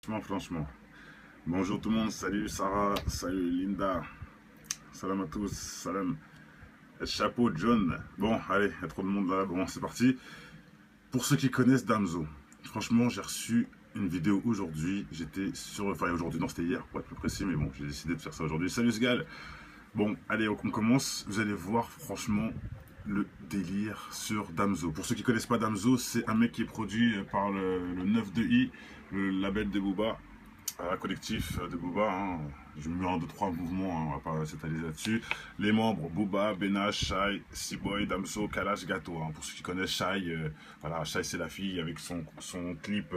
Franchement. Bonjour tout le monde, salut Sarah, salut Linda, salam à tous, salam. Chapeau John. Bon, allez, il y a trop de monde là, bon, c'est parti. Pour ceux qui connaissent Damso, franchement, j'ai reçu une vidéo aujourd'hui. J'étais sur. Enfin, aujourd'hui, non, c'était hier pour être plus précis, mais bon, j'ai décidé de faire ça aujourd'hui. Salut Sgal. Bon, allez, on commence. Vous allez voir, franchement, le délire sur Damso. Pour ceux qui connaissent pas Damso, c'est un mec qui est produit par le 9-2i, le label de Booba. Collectif de Booba, hein. Je me mets en 2-3 mouvements, hein, on va pas s'étaler là-dessus. Les membres, Booba, Benache, Shai, C-Boy, Damso, Kalash, Gato. Hein. Pour ceux qui connaissent Shai, voilà, Shai c'est la fille avec son clip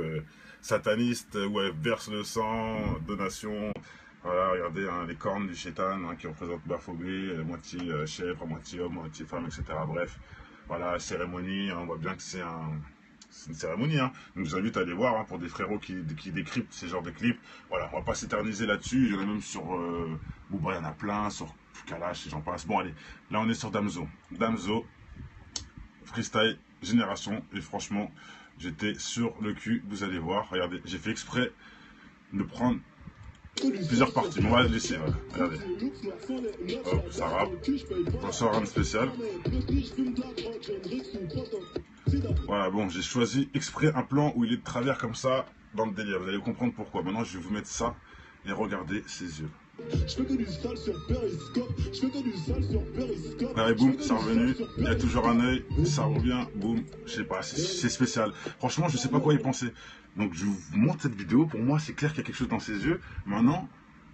sataniste où elle verse le sang, donation. Voilà, regardez hein, les cornes du chétan hein, qui représentent Baphomet, moitié chèvre, moitié homme, moitié femme, etc. Bref, voilà, cérémonie, hein, on voit bien que c'est une cérémonie, hein. Donc je vous invite à aller voir hein, pour des frérots qui décryptent ces genres de clips. Voilà, on va pas s'éterniser là-dessus. Il y en a même sur Booba, il y en a plein, sur Kalash et j'en passe. Bon, allez, là on est sur Damso. Damso, freestyle, génération. Et franchement, j'étais sur le cul, vous allez voir. Regardez, j'ai fait exprès de prendre plusieurs parties. On va laisser, voilà. Regardez. Hop, ça rappe. On sort un spécial. Voilà, bon, j'ai choisi exprès un plan où il est de travers comme ça, dans le délire. Vous allez comprendre pourquoi. Maintenant, je vais vous mettre ça et regardez ses yeux. Allez, boum, c'est revenu. Il y a toujours un œil, ça revient, boum. Je sais pas, c'est spécial. Franchement, je sais pas quoi y penser. Donc, je vous montre cette vidéo. Pour moi, c'est clair qu'il y a quelque chose dans ses yeux. Maintenant,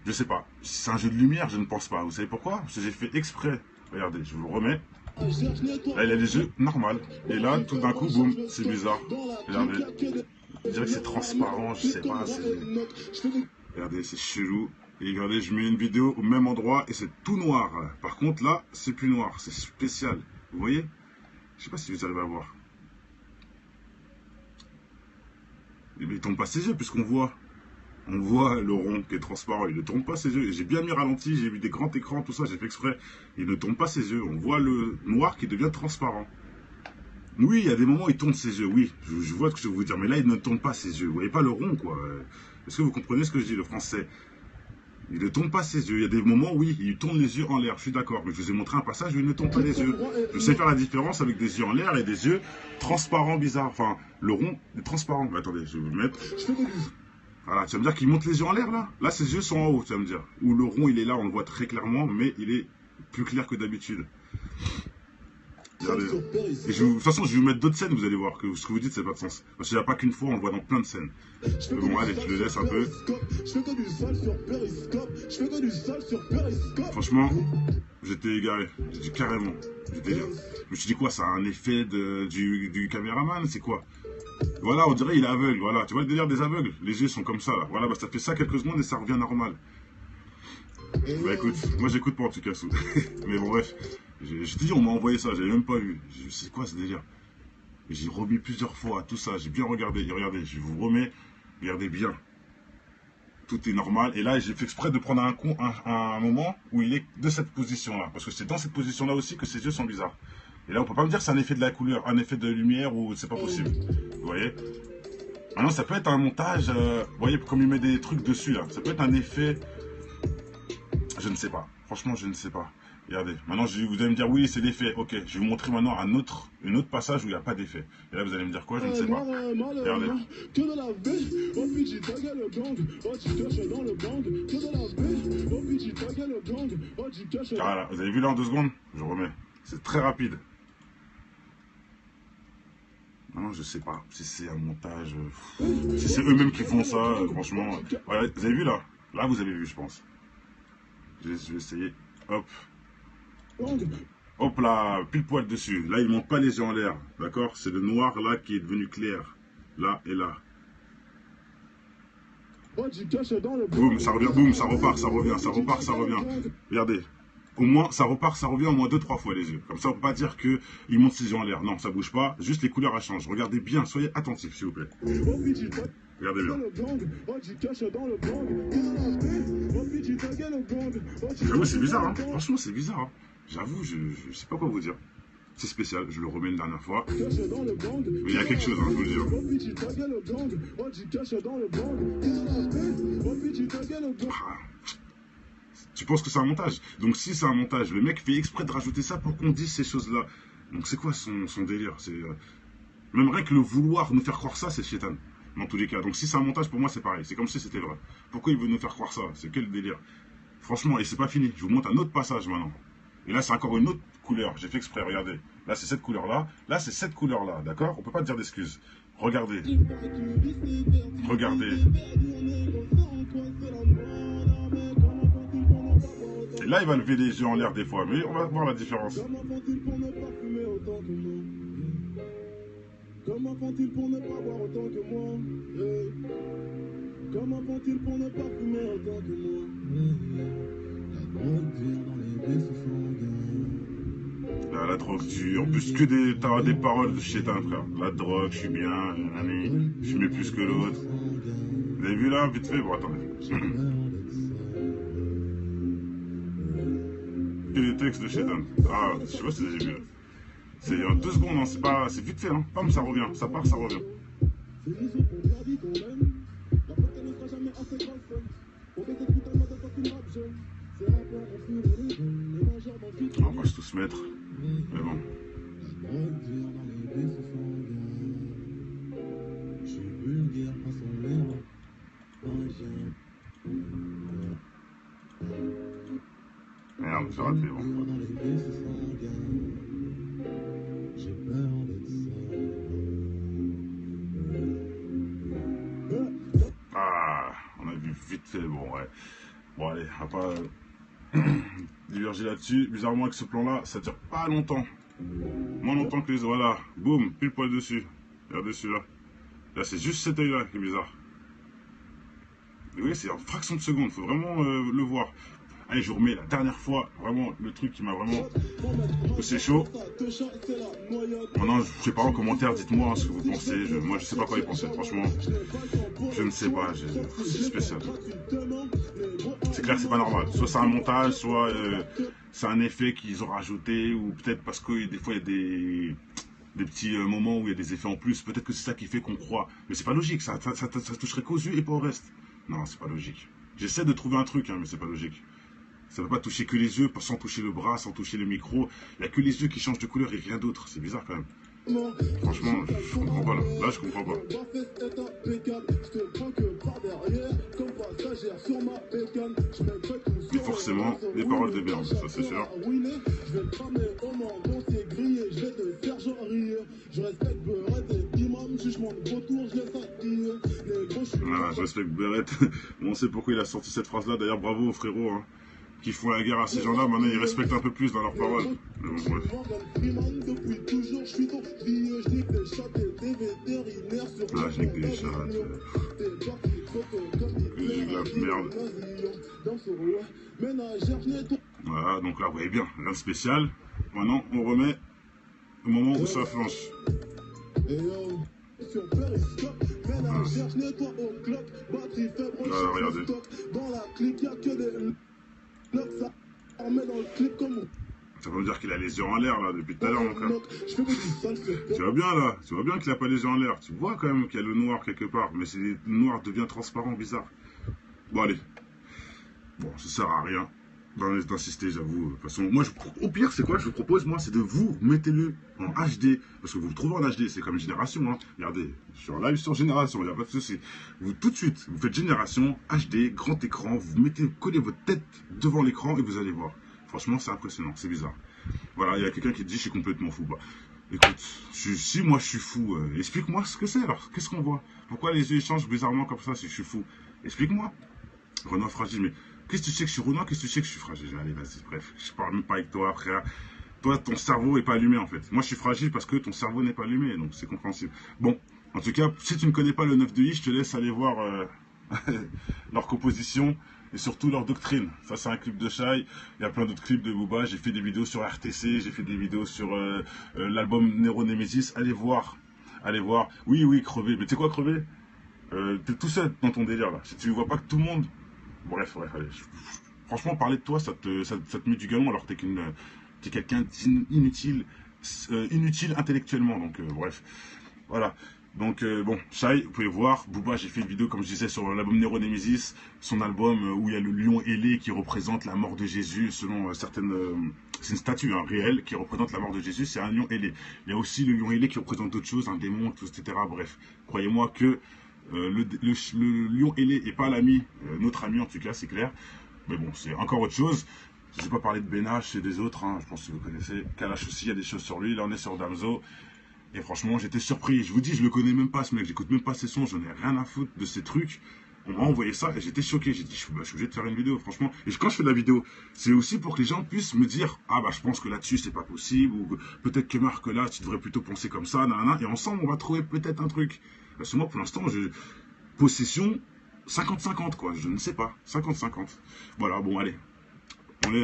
je sais pas. Si c'est un jeu de lumière, je ne pense pas. Vous savez pourquoi? Parce que j'ai fait exprès. Regardez, je vous le remets. Là, il a les yeux normaux. Et là, tout d'un coup, boum, c'est bizarre. Regardez. Je dirais que c'est transparent, je sais pas. Regardez, c'est chelou. Et regardez, je mets une vidéo au même endroit et c'est tout noir. Par contre, là, c'est plus noir. C'est spécial. Vous voyez? Je sais pas si vous arrivez à voir. Mais il tombe pas ses yeux puisqu'on voit. On voit le rond qui est transparent, il ne tourne pas ses yeux. J'ai bien mis ralenti, j'ai mis des grands écrans, tout ça, j'ai fait exprès. Il ne tourne pas ses yeux. On voit le noir qui devient transparent. Oui, il y a des moments où il tourne ses yeux, oui. Je vois ce que je veux vous dire, mais là, il ne tourne pas ses yeux. Vous voyez pas le rond, quoi. Est-ce que vous comprenez ce que je dis, le français? Il ne tourne pas ses yeux. Il y a des moments où oui, il tourne les yeux en l'air, je suis d'accord. Mais je vous ai montré un passage où il ne tourne pas les yeux. Je sais faire la différence avec des yeux en l'air et des yeux transparents, bizarres. Enfin, le rond est transparent. Mais attendez, je vais vous le mettre. Voilà, tu vas me dire qu'il monte les yeux en l'air là? Là, ses yeux sont en haut, tu vas me dire. Ou le rond, il est là, on le voit très clairement, mais il est plus clair que d'habitude. Regardez. Et de toute façon, je vais vous mettre d'autres scènes, vous allez voir que ce que vous dites, c'est pas de sens. Parce qu'il n'y a pas qu'une fois, on le voit dans plein de scènes. Mais bon, allez, je le laisse un peu. Franchement, j'étais égaré. J'ai dit carrément. Je me suis dit quoi, ça a un effet du caméraman, c'est quoi? Voilà, on dirait il est aveugle, voilà. Tu vois le délire des aveugles? Les yeux sont comme ça, là. Voilà, bah ça fait ça quelques secondes et ça revient normal. Bah écoute, moi j'écoute pas en tout cas, mais bon bref. Je te dis, on m'a envoyé ça, j'avais même pas vu. C'est quoi ce délire? J'ai remis plusieurs fois tout ça, j'ai bien regardé. Et regardez, je vous remets, regardez bien. Tout est normal. Et là, j'ai fait exprès de prendre un moment où il est de cette position-là. Parce que c'est dans cette position-là aussi que ses yeux sont bizarres. Et là, on peut pas me dire que c'est un effet de la couleur, un effet de lumière ou c'est pas possible. Vous voyez? Maintenant, ça peut être un montage, vous voyez, comme il met des trucs dessus là. Ça peut être un effet. Je ne sais pas. Franchement, je ne sais pas. Regardez. Maintenant, vous allez me dire, oui, c'est l'effet. Ok, je vais vous montrer maintenant un autre passage où il n'y a pas d'effet. Et là, vous allez me dire quoi? Je ne sais pas. Regardez. Voilà, vous avez vu là en 2 secondes? Je remets. C'est très rapide. Non, je sais pas si c'est un montage. Si c'est eux-mêmes qui font ça, franchement. Voilà, vous avez vu là? Là, vous avez vu, je pense. Je vais essayer. Hop. Hop là, pile poil dessus. Là, il ne monte pas les yeux en l'air. D'accord? C'est le noir là qui est devenu clair. Là et là. Boum, ça revient, boum, ça repart, ça revient, ça repart, ça revient. Regardez. Au moins, ça repart, ça revient au moins 2-3 fois les yeux. Comme ça, on ne peut pas dire qu'il monte ses yeux en l'air. Non, ça bouge pas. Juste les couleurs, elles changent. Regardez bien, soyez attentifs, s'il vous plaît. Regardez bien. J'avoue, c'est bizarre, hein. Franchement, c'est bizarre. Hein. J'avoue, je sais pas quoi vous dire. C'est spécial, je le remets une dernière fois. Mais il y a quelque chose, hein, je vous le dis. penses que c'est un montage. Donc si c'est un montage, le mec fait exprès de rajouter ça pour qu'on dise ces choses-là. Donc c'est quoi son délire? Même rien que le vouloir nous faire croire ça, c'est Shaitan. Dans tous les cas. Donc si c'est un montage, pour moi c'est pareil. C'est comme si c'était vrai. Pourquoi il veut nous faire croire ça? C'est quel délire? Franchement, et c'est pas fini. Je vous montre un autre passage maintenant. Et là c'est encore une autre couleur. J'ai fait exprès, regardez. Là c'est cette couleur-là. Là c'est cette couleur-là. D'accord? On peut pas dire d'excuses. Regardez. Regardez. Et là, il va lever les yeux en l'air des fois, mais on va voir la différence. Comment font-ils pour ne pas boire autant que moi? Comment font-ils pour ne pas fumer autant que moi? La drogue dure dans les vaisseaux sanguins. Là, la drogue dure. En plus que t'as des paroles de Shaitan, frère. La drogue, je suis bien, je fume plus que l'autre. Vous avez vu là, vite fait? Bon, attendez. Et les textes de Shaitan. Ah, je sais pas si vous avez vu là. C'est en 2 secondes, hein. C'est vite fait, hein. Pam, ça revient. Ça part, ça revient. On va tous se mettre. Mais bon. Merde, j'ai raté, bon. Ah, on a vu vite fait, bon, ouais. Bon, allez, on va pas diverger là-dessus. Bizarrement, avec ce plan-là, ça dure pas longtemps. Moins longtemps que les autres. Voilà, boum, pile poil dessus. Regardez celui-là. Là, c'est juste cet œil-là qui est bizarre. Vous voyez, c'est en fraction de seconde, faut vraiment le voir. Allez, je vous remets la dernière fois, vraiment, le truc qui m'a vraiment poussé chaud. Maintenant, je sais pas en commentaire, dites-moi ce que vous pensez. Moi, je sais pas quoi y penser, franchement. Je ne sais pas, c'est spécial. C'est clair que c'est pas normal. Soit c'est un montage, soit c'est un effet qu'ils ont rajouté, ou peut-être parce que des fois, il y a des petits moments où il y a des effets en plus. Peut-être que c'est ça qui fait qu'on croit. Mais c'est pas logique, ça toucherait qu'aux yeux et pas au reste. Non, c'est pas logique. J'essaie de trouver un truc, hein, mais c'est pas logique. Ça ne peut pas toucher que les yeux, sans toucher le bras, sans toucher le micro. Il n'y a que les yeux qui changent de couleur et rien d'autre. C'est bizarre quand même. Franchement, je comprends pas là. Là, je comprends pas. Et forcément, les paroles de merde, ça c'est sûr. Voilà, je respecte Beret. On sait pourquoi il a sorti cette phrase-là. D'ailleurs, bravo aux frérots. Hein, qui font la guerre à ces gens-là, maintenant ils respectent un peu plus dans leurs paroles. Mais bon, bref. Là, je nique des chats. J'ai de la merde. Voilà, donc là, vous voyez bien, rien de spécial. Maintenant, on remet au moment où ça flanche. Là, regardez. Ça veut dire qu'il a les yeux en l'air là depuis tout à l'heure mon frère. Tu vois bien là, tu vois bien qu'il a pas les yeux en l'air. Tu vois quand même qu'il y a le noir quelque part, mais le noir devient transparent, bizarre. Bon allez. Bon, ça sert à rien d'insister, j'avoue. De toute façon, moi, au pire, c'est quoi? Je vous propose, moi, c'est de vous mettez-le en HD, parce que vous le trouvez en HD, c'est comme Génération, hein. Regardez, sur live sur Génération, il n'y a pas de souci. Vous, tout de suite, vous faites Génération, HD, grand écran, vous collez votre tête devant l'écran et vous allez voir. Franchement, c'est impressionnant, c'est bizarre. Voilà, il y a quelqu'un qui dit, je suis complètement fou. Bah, écoute, si moi je suis fou, explique-moi ce que c'est alors. Qu'est-ce qu'on voit? Pourquoi les yeux changent bizarrement comme ça si je suis fou? Explique-moi. Renoir fragile, mais qu'est-ce que tu sais que je suis Renoir? Qu'est-ce que tu sais que je suis fragile? Allez, vas-y, bref, je parle même pas avec toi, frère. Toi, ton cerveau n'est pas allumé en fait. Moi, je suis fragile parce que ton cerveau n'est pas allumé, donc c'est compréhensible. Bon, en tout cas, si tu ne connais pas le 9 de I, je te laisse aller voir leur composition et surtout leur doctrine. Ça, c'est un clip de Shai. Il y a plein d'autres clips de Booba. J'ai fait des vidéos sur RTC, j'ai fait des vidéos sur l'album Nero Nemesis. Allez voir. Allez voir. Oui, oui, crever. Mais tu sais quoi, crever? T'es tout seul dans ton délire là. Si tu vois pas que tout le monde. Bref, allez. Franchement, parler de toi, ça te met du galon alors que t'es quelqu'un d'inutile, inutile intellectuellement. Donc, bref. Voilà. Donc bon, Shai, vous pouvez voir, Booba, j'ai fait une vidéo comme je disais sur l'album Nero Nemesis, son album où il y a le lion ailé qui représente la mort de Jésus selon certaines... c'est une statue réelle qui représente la mort de Jésus, c'est un lion ailé. Il y a aussi le lion ailé qui représente d'autres choses, un démon, tout, etc. Bref, croyez-moi que le lion ailé n'est pas l'ami, notre ami en tout cas, c'est clair. Mais bon, c'est encore autre chose. Je n'ai pas parlé de Benach et des autres, je pense que vous connaissez. Kalash aussi, il y a des choses sur lui, là on est sur Damso. Et franchement, j'étais surpris. Je vous dis, je le connais même pas, ce mec. J'écoute même pas ses sons. J'en ai rien à foutre de ces trucs. On m'a envoyé ça et j'étais choqué. J'ai dit, je suis obligé de faire une vidéo, franchement. Et quand je fais la vidéo, c'est aussi pour que les gens puissent me dire, ah bah, je pense que là-dessus, c'est pas possible. Ou peut-être que Marc, là, tu devrais plutôt penser comme ça. Nanana. Et ensemble, on va trouver peut-être un truc. Parce que moi, pour l'instant, possession 50-50, quoi. Je ne sais pas. 50-50. Voilà, bon, allez.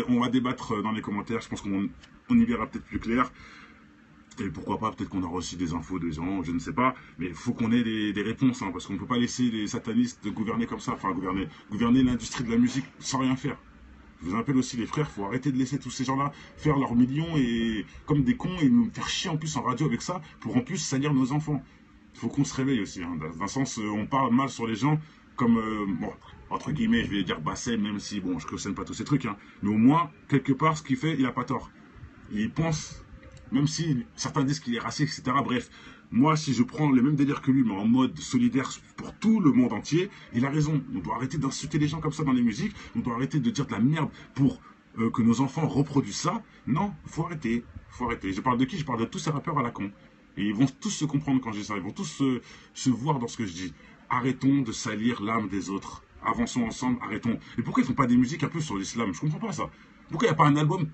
On va débattre dans les commentaires. Je pense qu'on y verra peut-être plus clair. Et pourquoi pas, peut-être qu'on aura aussi des infos de gens, je ne sais pas. Mais il faut qu'on ait des réponses, parce qu'on ne peut pas laisser les satanistes gouverner comme ça. Enfin, gouverner l'industrie de la musique sans rien faire. Je vous appelle aussi les frères, il faut arrêter de laisser tous ces gens-là faire leurs millions et comme des cons et nous faire chier en plus en radio avec ça pour en plus salir nos enfants. Il faut qu'on se réveille aussi. D'un sens, on parle mal sur les gens comme, bon, entre guillemets, je vais dire basset, même si, bon, je ne cautionne pas tous ces trucs. Mais au moins, quelque part, ce qu'il fait, il n'a pas tort. Il pense... Même si certains disent qu'il est raciste, etc. Bref, moi, si je prends le même délire que lui, mais en mode solidaire pour tout le monde entier, il a raison. On doit arrêter d'insulter les gens comme ça dans les musiques. On doit arrêter de dire de la merde pour que nos enfants reproduisent ça. Non, faut arrêter. Faut arrêter. Je parle de qui? Je parle de tous ces rappeurs à la con. Et ils vont tous se comprendre quand je dis ça. Ils vont tous se voir dans ce que je dis. Arrêtons de salir l'âme des autres. Avançons ensemble, arrêtons. Et pourquoi ils font pas des musiques un peu sur l'islam? Je comprends pas ça. Pourquoi il n'y a pas un album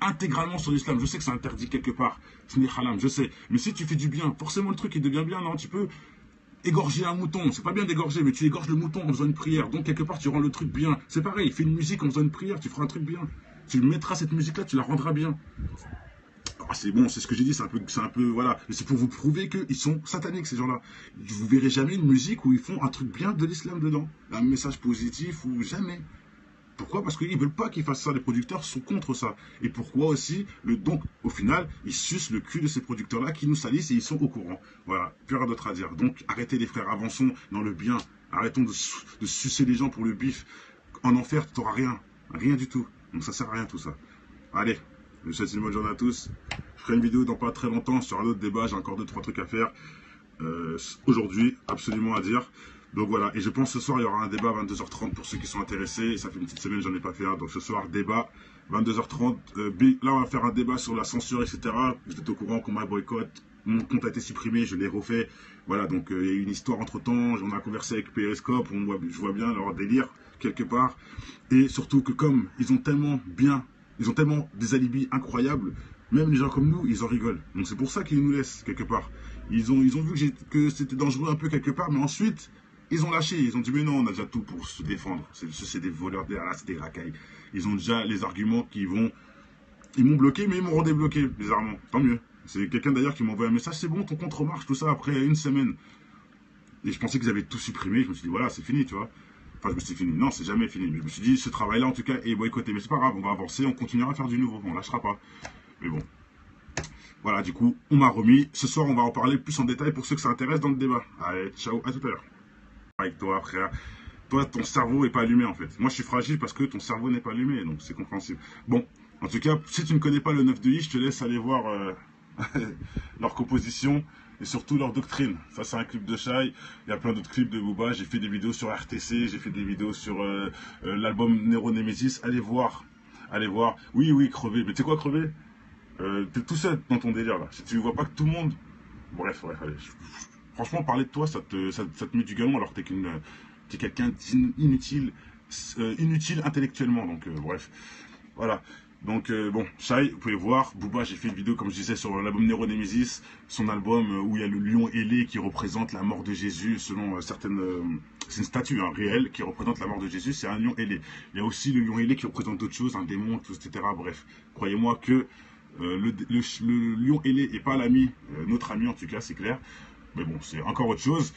intégralement sur l'islam? Je sais que c'est interdit quelque part, ce n'est haram, je sais. Mais si tu fais du bien, forcément le truc il devient bien, non? Tu peux égorger un mouton, c'est pas bien d'égorger, mais tu égorges le mouton en faisant une prière. Donc quelque part tu rends le truc bien. C'est pareil, fais une musique en faisant une prière, tu feras un truc bien. Tu mettras cette musique-là, tu la rendras bien. Ah, c'est bon, c'est ce que j'ai dit, c'est un peu, voilà. Mais c'est pour vous prouver qu'ils sont sataniques, ces gens-là. Vous verrez jamais une musique où ils font un truc bien de l'islam dedans. Un message positif ou jamais. Pourquoi? Parce qu'ils ne veulent pas qu'ils fassent ça, les producteurs sont contre ça. Et pourquoi aussi? Donc, au final, ils sucent le cul de ces producteurs-là qui nous salissent et ils sont au courant. Voilà, plus rien d'autre à dire. Donc, arrêtez les frères, avançons dans le bien. Arrêtons de sucer les gens pour le bif. En enfer, tu n'auras rien. Rien du tout. Donc, ça sert à rien tout ça. Allez, je vous souhaite une bonne journée à tous. Je ferai une vidéo dans pas très longtemps sur un autre débat. J'ai encore 2-3 trucs à faire. Aujourd'hui, absolument à dire. Donc voilà, et je pense ce soir il y aura un débat à 22h30 pour ceux qui sont intéressés. Ça fait une petite semaine j'en ai pas fait un, donc ce soir débat 22h30. Là on va faire un débat sur la censure, etc. Vous êtes au courant qu'on m'a boycott, mon compte a été supprimé, je l'ai refait. Voilà, donc il y a eu une histoire entre temps, on a conversé avec Periscope, je vois bien leur délire quelque part. Et surtout que comme ils ont tellement des alibis incroyables, même les gens comme nous, ils en rigolent. Donc c'est pour ça qu'ils nous laissent quelque part. Ils ont vu que c'était dangereux un peu quelque part, mais ensuite... Ils ont lâché, ils ont dit mais non, on a déjà tout pour se défendre. C'est des voleurs, c'est des racailles. Ils ont déjà les arguments qui vont... Ils m'ont bloqué, mais ils m'ont redébloqué, bizarrement. Tant mieux. C'est quelqu'un d'ailleurs qui m'a envoyé un message, c'est bon, ton compte remarche, tout ça, après une semaine. Et je pensais qu'ils avaient tout supprimé, je me suis dit voilà, c'est fini, tu vois. Enfin, je me suis dit fini, non, c'est jamais fini. Mais je me suis dit, ce travail-là, en tout cas, est boycotté. Mais c'est pas grave, on va avancer, on continuera à faire du nouveau, on lâchera pas. Mais bon. Voilà, du coup, on m'a remis. Ce soir, on va en parler plus en détail pour ceux que ça intéresse dans le débat. Allez, ciao, à tout à l'heure. Avec toi, frère. Toi, ton cerveau n'est pas allumé, en fait. Moi, je suis fragile parce que ton cerveau n'est pas allumé, donc c'est compréhensible. Bon, en tout cas, si tu ne connais pas le 9 de I, je te laisse aller voir leur composition et surtout leur doctrine. Ça, c'est un clip de Shai. Il y a plein d'autres clips de Booba. J'ai fait des vidéos sur RTC, j'ai fait des vidéos sur l'album Nero Nemesis. Allez voir. Allez voir. Oui, oui, crever. Mais tu sais quoi, crever? T'es tout seul dans ton délire, là. Si tu ne vois pas que tout le monde... Bref, allez. Franchement, parler de toi, ça te met du galon alors que t'es quelqu'un d'inutile, inutile intellectuellement. Donc, bref. Voilà. Donc, bon, Shai, vous pouvez voir, Booba, j'ai fait une vidéo, comme je disais, sur l'album Nero Nemesis, son album où il y a le lion ailé qui représente la mort de Jésus, selon certaines... c'est une statue réelle qui représente la mort de Jésus, c'est un lion ailé. Il y a aussi le lion ailé qui représente d'autres choses, un démon, tout, etc. Bref, croyez-moi que le lion ailé n'est pas l'ami, notre ami en tout cas, c'est clair. Mais bon, c'est encore autre chose.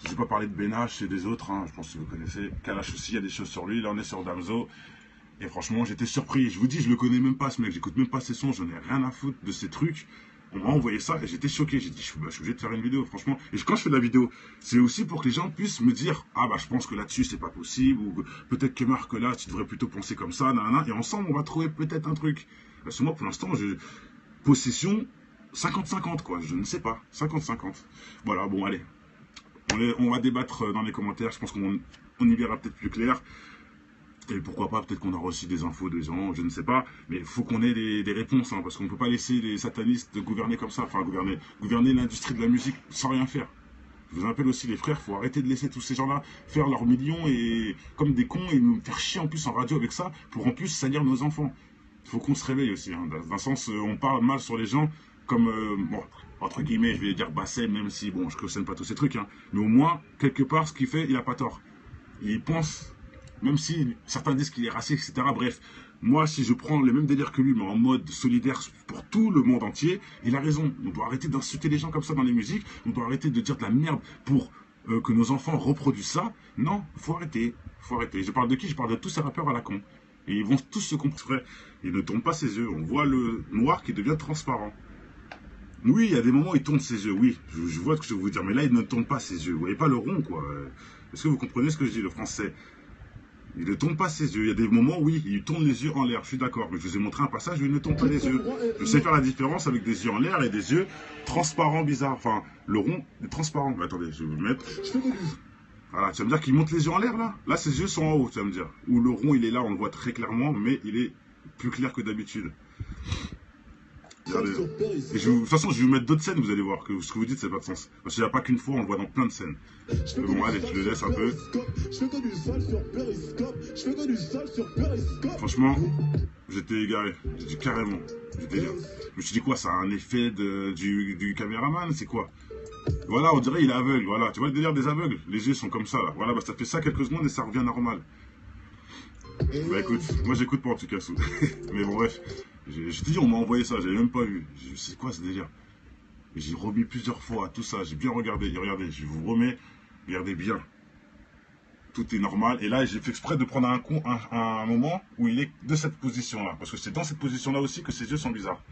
Je n'ai pas parlé de Benach et des autres, je pense que vous connaissez. Kalash aussi, il y a des choses sur lui. Là, on est sur Damso. Et franchement, j'étais surpris. Je vous dis, je le connais même pas, ce mec. J'écoute même pas ses sons. J'en ai rien à foutre de ces trucs. On m'a envoyé ça et j'étais choqué. J'ai dit, je suis obligé de faire une vidéo, franchement. Et quand je fais de la vidéo, c'est aussi pour que les gens puissent me dire, ah bah je pense que là-dessus c'est pas possible, ou peut-être que Marc là, tu devrais plutôt penser comme ça, nanana. Et ensemble, on va trouver peut-être un truc. Parce que moi, pour l'instant, possession 50-50, quoi. Je ne sais pas. 50-50. Voilà, bon, allez. On va débattre dans les commentaires. Je pense qu'on y verra peut-être plus clair. Et pourquoi pas, peut-être qu'on aura aussi des infos des gens, je ne sais pas. Mais il faut qu'on ait des réponses, hein, parce qu'on ne peut pas laisser les satanistes gouverner comme ça. Enfin, gouverner l'industrie de la musique sans rien faire. Je vous appelle aussi les frères, il faut arrêter de laisser tous ces gens-là faire leurs millions et comme des cons et nous faire chier en plus en radio avec ça pour en plus salir nos enfants. Il faut qu'on se réveille aussi. Hein. D'un sens, on parle mal sur les gens comme, bon, entre guillemets, je vais dire bassem, même si, bon, je ne cautionne pas tous ces trucs. Hein. Mais au moins, quelque part, ce qu'il fait, il n'a pas tort. Il pense... Même si certains disent qu'il est raciste, etc. Bref, moi, si je prends le même délire que lui, mais en mode solidaire pour tout le monde entier, il a raison. On doit arrêter d'insulter les gens comme ça dans les musiques. On doit arrêter de dire de la merde pour que nos enfants reproduisent ça. Non, faut arrêter. Faut arrêter. Je parle de qui? Je parle de tous ces rappeurs à la con. Et ils vont tous se comprendre. Il ne tourne pas ses yeux. On voit le noir qui devient transparent. Oui, il y a des moments où il tourne ses yeux. Oui, je vois ce que je veux vous dire. Mais là, il ne tourne pas ses yeux. Vous voyez pas le rond, quoi. Est-ce que vous comprenez ce que je dis, le français? Il ne tourne pas ses yeux. Il y a des moments où oui, il tourne les yeux en l'air. Je suis d'accord. Mais je vous ai montré un passage où il ne tourne pas les yeux. Je sais faire la différence avec des yeux en l'air et des yeux transparents, bizarres. Enfin, le rond est transparent. Mais attendez, je vais vous le mettre. Voilà, tu vas me dire qu'il monte les yeux en l'air, là? Là, ses yeux sont en haut, tu vas me dire. Ou le rond, il est là, on le voit très clairement, mais il est plus clair que d'habitude. Regardez. Et de toute façon, je vais vous mettre d'autres scènes, vous allez voir que ce que vous dites, ça n'a pas de sens. Parce qu'il n'y a pas qu'une fois, on le voit dans plein de scènes. Mais bon, allez, je le laisse un peu. Franchement, j'étais égaré. J'ai dit carrément. Je me suis dit quoi, ça a un effet du caméraman, c'est quoi? Voilà, on dirait il est aveugle, voilà. Tu vois le délire des aveugles? Les yeux sont comme ça, là. Voilà, bah ça fait ça quelques secondes et ça revient normal. Bah écoute, moi j'écoute pas en tout cas, mais bon bref. Je te dis, on m'a envoyé ça, j'avais même pas vu. C'est quoi ce délire? J'ai remis plusieurs fois tout ça, j'ai bien regardé. Et regardez, je vous remets, regardez bien. Tout est normal. Et là, j'ai fait exprès de prendre un moment où il est de cette position-là. Parce que c'est dans cette position-là aussi que ses yeux sont bizarres.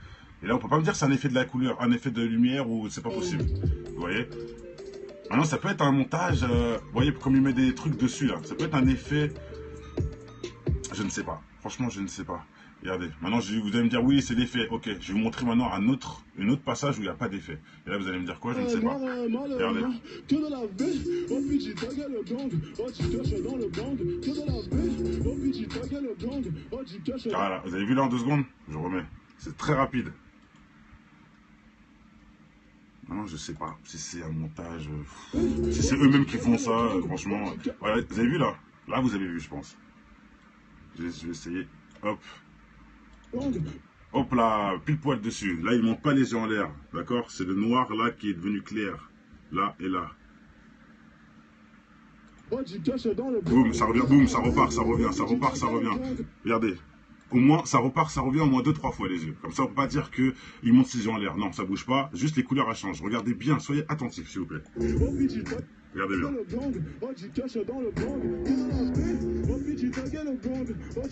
Et là, on peut pas me dire que c'est un effet de la couleur, un effet de lumière ou c'est pas possible. Vous voyez? Maintenant, ça peut être un montage, vous voyez, comme il met des trucs dessus là. Ça peut être un effet. Je ne sais pas. Franchement, je ne sais pas. Regardez, maintenant vous allez me dire oui c'est l'effet, ok, je vais vous montrer maintenant un autre passage où il n'y a pas d'effet. Et là vous allez me dire quoi, je ne sais pas. Regardez. Voilà, vous avez vu là en 2 secondes? Je remets. C'est très rapide. Non, je sais pas si c'est un montage, si c'est eux-mêmes qui font ça, franchement. Voilà, vous avez vu là? Là vous avez vu je pense. Je vais essayer, hop. Hop là, pile poil dessus. Là, il ne monte pas les yeux en l'air. D'accord? C'est le noir là qui est devenu clair. Là et là. Boum, ça revient, boum, ça repart, ça revient, ça repart, ça revient. Regardez. Au moins, ça repart, ça revient au moins 2-3 fois les yeux. Comme ça, on ne peut pas dire qu'il monte ses yeux en l'air. Non, ça bouge pas. Juste les couleurs, elles changent. Regardez bien, soyez attentifs, s'il vous plaît. Regardez bien.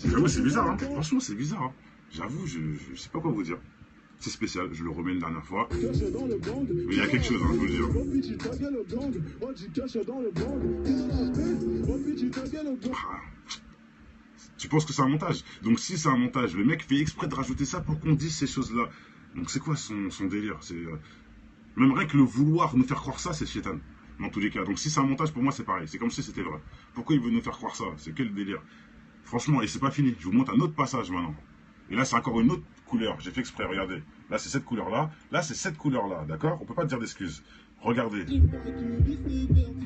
J'avoue, c'est bizarre, hein. Franchement, c'est bizarre. Hein. J'avoue, je sais pas quoi vous dire. C'est spécial, je le remets une dernière fois. Mais il y a quelque chose, hein, je vous le dis. Ah. Tu penses que c'est un montage? Donc si c'est un montage, le mec fait exprès de rajouter ça pour qu'on dise ces choses-là. Donc c'est quoi son délire? Même rien que le vouloir nous faire croire ça, c'est Shaitan. Dans tous les cas. Donc si c'est un montage, pour moi c'est pareil. C'est comme si c'était vrai. Pourquoi il veut nous faire croire ça? C'est quel délire? Franchement, et c'est pas fini. Je vous montre un autre passage maintenant. Et là, c'est encore une autre couleur. J'ai fait exprès, regardez. Là, c'est cette couleur-là. Là, c'est cette couleur-là. D'accord? On peut pas dire d'excuses. Regardez.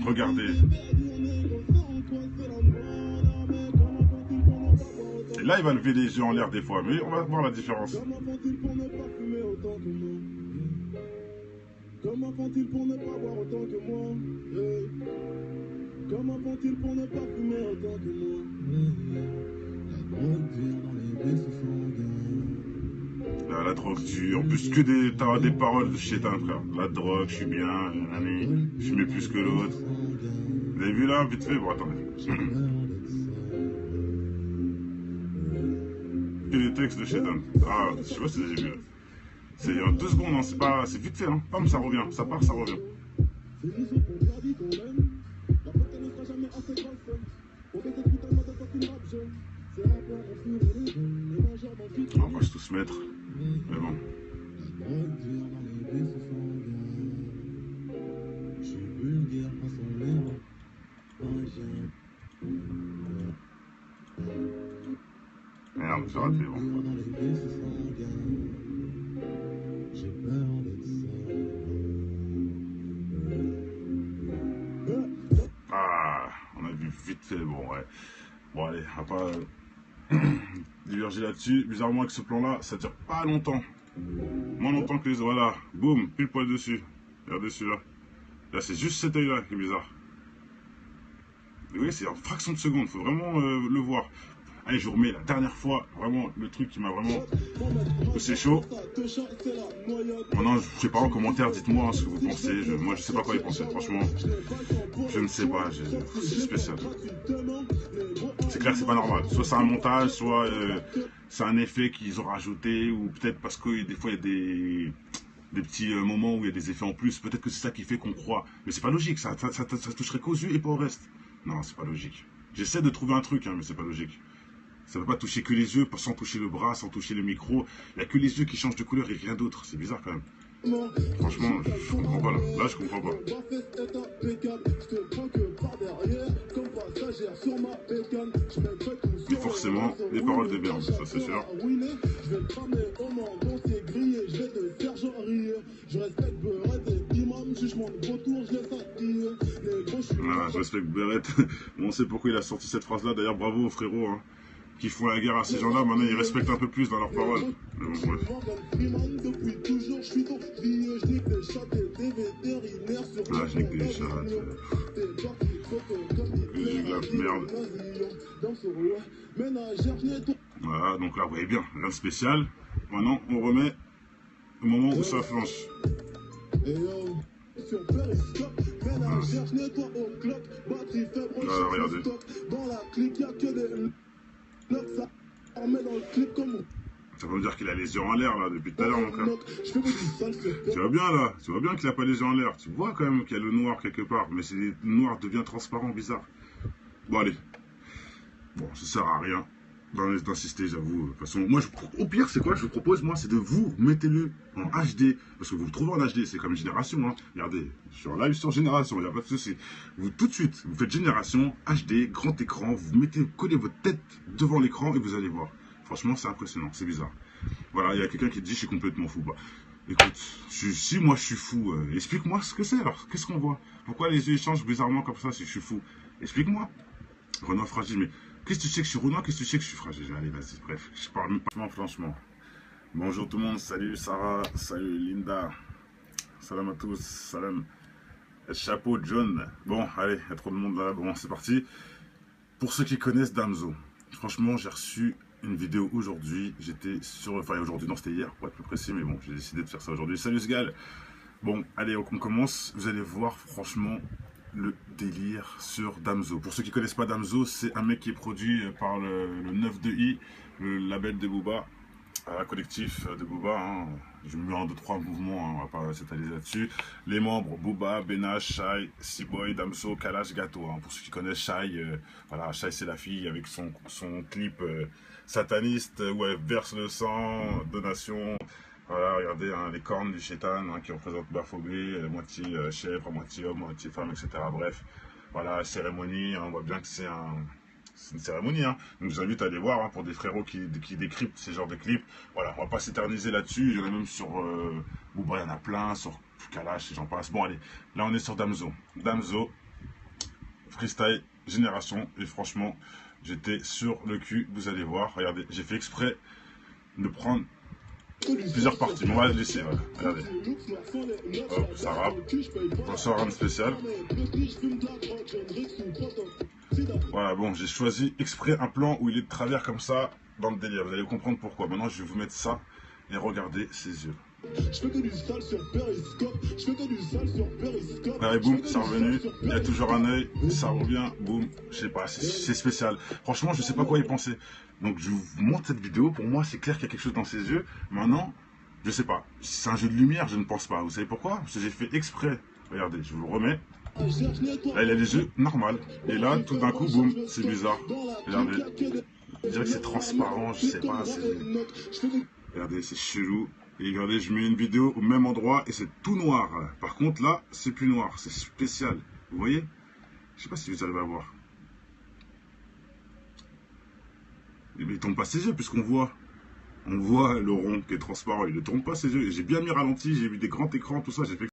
Regardez. Et là, il va lever les yeux en l'air des fois. Mais on va voir la différence. Comment font-ils pour ne pas boire autant que moi? Comment font-ils pour ne pas fumer autant que moi? La drogue vient dans les vaisseaux sanguins. Là, la drogue tue. En plus, t'as des paroles de Shaitan, frère. La drogue, je suis bien, je fumais plus que l'autre. Vous avez vu là, vite fait? Bon, attendez. Et les textes de Shaitan. Ah, je sais pas si vous avez vu là. C'est 2 secondes, hein, c'est vite fait, hein. Pam, ça revient, ça part, ça revient. On va tous se mettre, mais bon. Merde, j'ai raté, bon. Ah, on a vu vite fait, bon, ouais. Bon, allez, on va pas diverger là-dessus. Bizarrement, avec ce plan-là, ça dure pas longtemps. Moins longtemps que les autres. Voilà, boum, pile poil dessus. Regardez celui-là. Là, c'est juste cet œil-là qui est bizarre. Oui, c'est en fraction de seconde, faut vraiment le voir. Allez, je vous remets la dernière fois, vraiment, le truc qui m'a vraiment poussé chaud. Maintenant, je sais pas en commentaire, dites-moi ce que vous pensez. Moi, je sais pas quoi y penser, franchement. Je ne sais pas, c'est spécial. C'est clair que c'est pas normal. Soit c'est un montage, soit c'est un effet qu'ils ont rajouté, ou peut-être parce que des fois, il y a des petits moments où il y a des effets en plus. Peut-être que c'est ça qui fait qu'on croit. Mais c'est pas logique, ça toucherait qu'aux yeux et pas au reste. Non, c'est pas logique. J'essaie de trouver un truc, hein, mais c'est pas logique. Ça ne peut pas toucher que les yeux, sans toucher le bras, sans toucher le micro. Il n'y a que les yeux qui changent de couleur et rien d'autre. C'est bizarre quand même. Franchement, je comprends pas là. Là, je comprends pas. Et forcément, les paroles de merde, ça c'est sûr. Voilà, je respecte Beret. On sait pourquoi il a sorti cette phrase-là. D'ailleurs, bravo aux frérots, hein, qui font la guerre à ces gens-là. Maintenant, ils respectent un peu plus dans leurs paroles. Mais bon, bref. Là, je nique des chats. J'ai de la merde. Voilà, donc là, vous voyez bien, rien de spécial. Maintenant, on remet au moment où ça flanche. Voilà, regardez. Ça veut dire qu'il a les yeux en l'air là depuis tout à l'heure, mon frère. Tu vois bien là, tu vois bien qu'il a pas les yeux en l'air. Tu vois quand même qu'il y a le noir quelque part, mais c'est le noir devient transparent, bizarre. Bon allez, bon ça sert à rien d'insister, j'avoue. De toute façon, moi au pire c'est quoi je vous propose, moi c'est de vous mettez-le en HD, parce que vous le trouvez en HD, c'est comme Génération, hein. Regardez, je suis en live sur Génération, il n'y a pas de souci. Vous tout de suite, vous faites Génération, HD, grand écran, vous collez votre tête devant l'écran et vous allez voir. Franchement, c'est impressionnant, c'est bizarre. Voilà, il y a quelqu'un qui dit je suis complètement fou. Bah, écoute, si moi je suis fou, explique-moi ce que c'est alors. Qu'est-ce qu'on voit? Pourquoi les yeux changent bizarrement comme ça si je suis fou? Explique-moi. Renoir fragile, mais qu'est-ce que tu sais que je suis Renoir? Qu'est-ce que tu sais que je suis fragile? Allez, vas-y, bref, je parle même pas. Franchement. Bonjour tout le monde, salut Sarah, salut Linda. Salam à tous, salam. Chapeau John. Bon, allez, il y a trop de monde là. Bon, c'est parti. Pour ceux qui connaissent Damso, franchement, j'ai reçu une vidéo aujourd'hui, j'étais sur... Enfin aujourd'hui, non c'était hier pour être plus précis, mais bon, j'ai décidé de faire ça aujourd'hui. Salut Sgal. Bon, allez, on commence. Vous allez voir franchement le délire sur Damso. Pour ceux qui ne connaissent pas Damso, c'est un mec qui est produit par le 9-2i, le label de Booba, collectif de Booba. Hein. Je me mets en 2-3 mouvements, hein, on va pas s'étaler là-dessus. Les membres, Booba, Benash, Shai, C-Boy, Damso, Kalash, Gato. Hein. Pour ceux qui connaissent Shai, voilà, Shai c'est la fille avec son clip sataniste où elle verse le sang, donation. Voilà, regardez hein, les cornes du chétan hein, qui représentent Baphomet, moitié chèvre, moitié homme, moitié femme, etc. Bref, voilà, cérémonie, hein, on voit bien que c'est une cérémonie. Hein. Donc je vous invite à aller voir hein, pour des frérots qui décryptent ces genres de clips. Voilà, on va pas s'éterniser là-dessus. Il y en a même sur Booba, il y en a plein, sur Kalash et j'en passe. Bon, allez, là on est sur Damso. Damso, freestyle, Génération, et franchement, j'étais sur le cul, vous allez voir. Regardez, j'ai fait exprès de prendre plusieurs parties. On va les laisser, voilà. Regardez. Hop, ça rappe. On sort un spécial. Voilà, bon, j'ai choisi exprès un plan où il est de travers comme ça, dans le délire. Vous allez comprendre pourquoi. Maintenant, je vais vous mettre ça et regardez ses yeux. Allez, boum, c'est revenu. Il y a toujours un œil, ça revient, boum. Je sais pas, c'est spécial. Franchement, je sais pas quoi y penser. Donc, je vous montre cette vidéo. Pour moi, c'est clair qu'il y a quelque chose dans ses yeux. Maintenant, Je sais pas. Si c'est un jeu de lumière, je ne pense pas. Vous savez pourquoi? Parce que j'ai fait exprès. Regardez, je vous le remets. Là, il a les yeux normaux. Et là, tout d'un coup, boum, c'est bizarre. Regardez. Je dirais que c'est transparent, je sais pas. Regardez, c'est chelou. Et regardez, je mets une vidéo au même endroit et c'est tout noir. Par contre, là, c'est plus noir. C'est spécial. Vous voyez? Je sais pas si vous arrivez à voir. Mais il tombe pas ses yeux puisqu'on voit. On voit le rond qui est transparent. Il ne tourne pas ses yeux. J'ai bien mis ralenti, j'ai vu des grands écrans, tout ça. J'ai fait